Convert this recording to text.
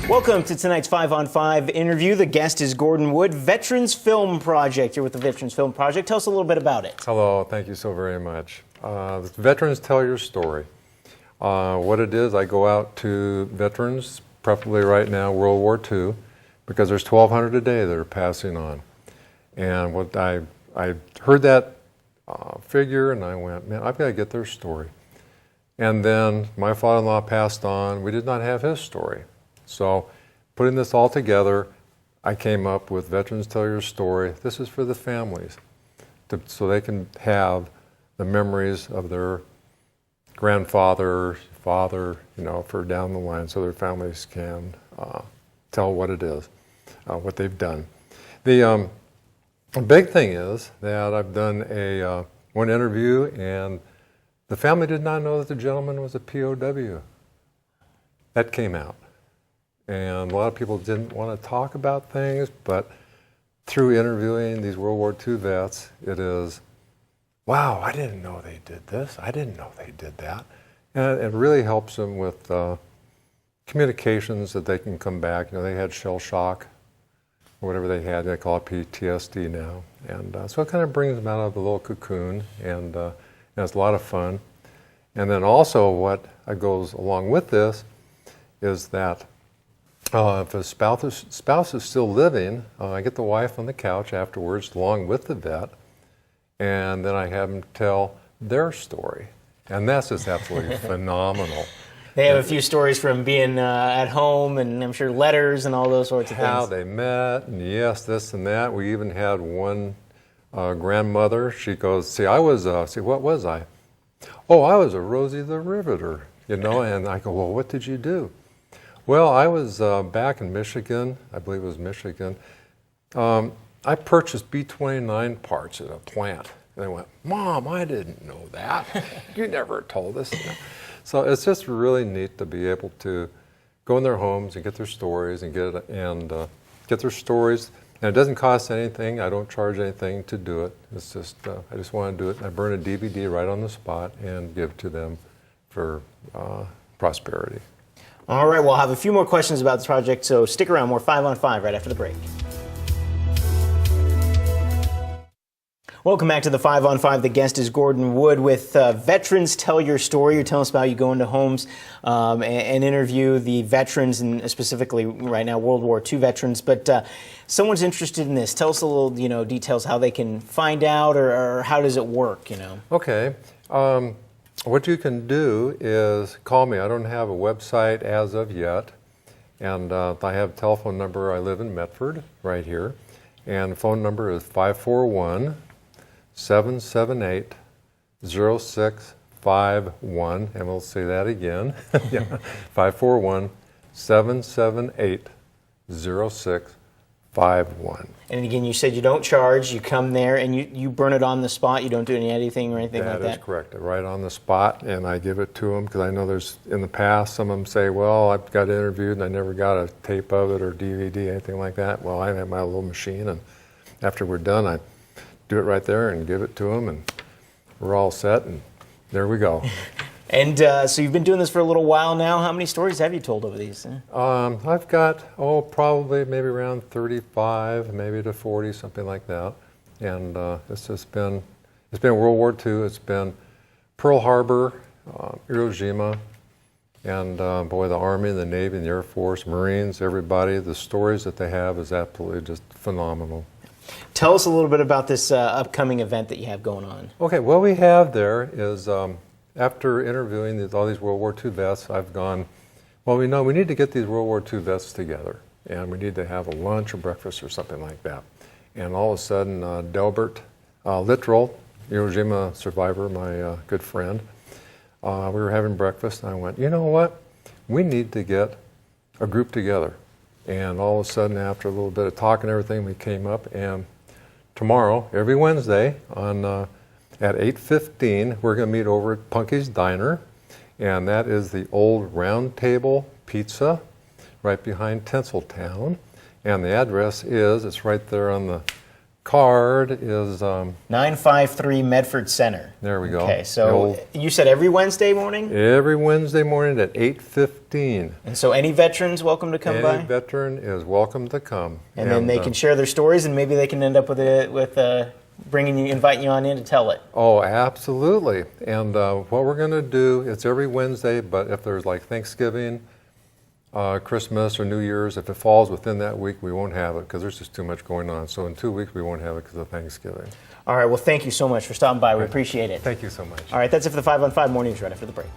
Welcome to tonight's 5 on 5 interview. The guest is Gordon Wood, Veterans Film Project. You're with the Veterans Film Project. Tell us a little bit about it. Hello, thank you so very much. Veterans Tell Your Story. What it is, I go out to veterans, preferably right now, World War II, because there's 1,200 a day that are passing on. And what I heard that figure and I went, man, I've got to get their story. And then my father-in-law passed on. We did not have his story. So putting this all together, I came up with Veterans Tell Your Story. This is for the families, so they can have the memories of their grandfather, father, for down the line, so their families can tell what it is, what they've done. The big thing is that I've done one interview, and the family did not know that the gentleman was a POW. That came out. And a lot of people didn't want to talk about things, but through interviewing these World War II vets, it is, wow, I didn't know they did this. I didn't know they did that. And it really helps them with communications that they can come back. They had shell shock, or whatever they had. They call it PTSD now. And so it kind of brings them out of the little cocoon, and it's a lot of fun. And then also what goes along with this is that if a spouse is still living, I get the wife on the couch afterwards along with the vet, and then I have them tell their story. And that's just absolutely phenomenal. They have a few stories from being at home, and I'm sure letters and all those sorts of things. How they met, and yes, this and that. We even had one grandmother. She goes, what was I? Oh, I was a Rosie the Riveter, And I go, well, what did you do? Well, I was back in Michigan, I believe it was Michigan. I purchased B-29 parts at a plant. And they went, Mom, I didn't know that. You never told us. So it's just really neat to be able to go in their homes and get their stories and get their stories. And it doesn't cost anything. I don't charge anything to do it. It's just, I just want to do it. I burn a DVD right on the spot and give to them for prosperity. All right, we'll have a few more questions about this project, so stick around. More 5 on 5 right after the break. Welcome back to the 5 on 5. The guest is Gordon Wood with Veterans Tell Your Story. You're telling us about you go into homes and interview the veterans, and specifically right now World War II veterans. But someone's interested in this. Tell us a little, details how they can find out, or how does it work? Okay. What you can do is call me. I don't have a website as of yet, and I have a telephone number. I live in Medford, right here, and the phone number is 541-778-0651, and we'll say that again. 541-778-0651. And again, you said you don't charge. You come there and you burn it on the spot. You don't do any editing or anything like that? That is correct. Right on the spot, and I give it to them because I know there's, in the past, some of them say, well, I've got interviewed and I never got a tape of it or DVD, anything like that. Well, I have my little machine, and after we're done, I do it right there and give it to them, and we're all set, and there we go. And so you've been doing this for a little while now. How many stories have you told over these? I've got, probably maybe around 35, maybe to 40, something like that. And it's been World War II, it's been Pearl Harbor, Hiroshima, and boy, the Army, the Navy, the Air Force, Marines, everybody, the stories that they have is absolutely just phenomenal. Tell us a little bit about this upcoming event that you have going on. Okay, what we have there is, after interviewing all these World War II vets, I've gone, well, we know we need to get these World War II vets together, and we need to have a lunch or breakfast or something like that. And all of a sudden, Delbert Littrell, Hiroshima survivor, my good friend, we were having breakfast, and I went, you know what? We need to get a group together. And all of a sudden, after a little bit of talk and everything, we came up, and tomorrow, every Wednesday, at 8:15, we're going to meet over at Punky's Diner, and that is the old Round Table Pizza right behind Tinseltown. And the address is, it's right there on the card is, 953 Medford Center. there we go. Okay, The so old- you said every Wednesday morning? every Wednesday morning at 8:15. And so any veterans welcome to come Any by? veteran is welcome to come. And then they can share their stories, and maybe they can end up with inviting you on in to tell it. Oh, absolutely. And what we're going to do, it's every Wednesday, but if there's like Thanksgiving, Christmas, or New Year's, if it falls within that week, we won't have it because there's just too much going on. So in 2 weeks, we won't have it because of Thanksgiving. All right, well, thank you so much for stopping by. We appreciate it. Thank you so much. All right, that's it for the 5 on 5 Mornings right after the break.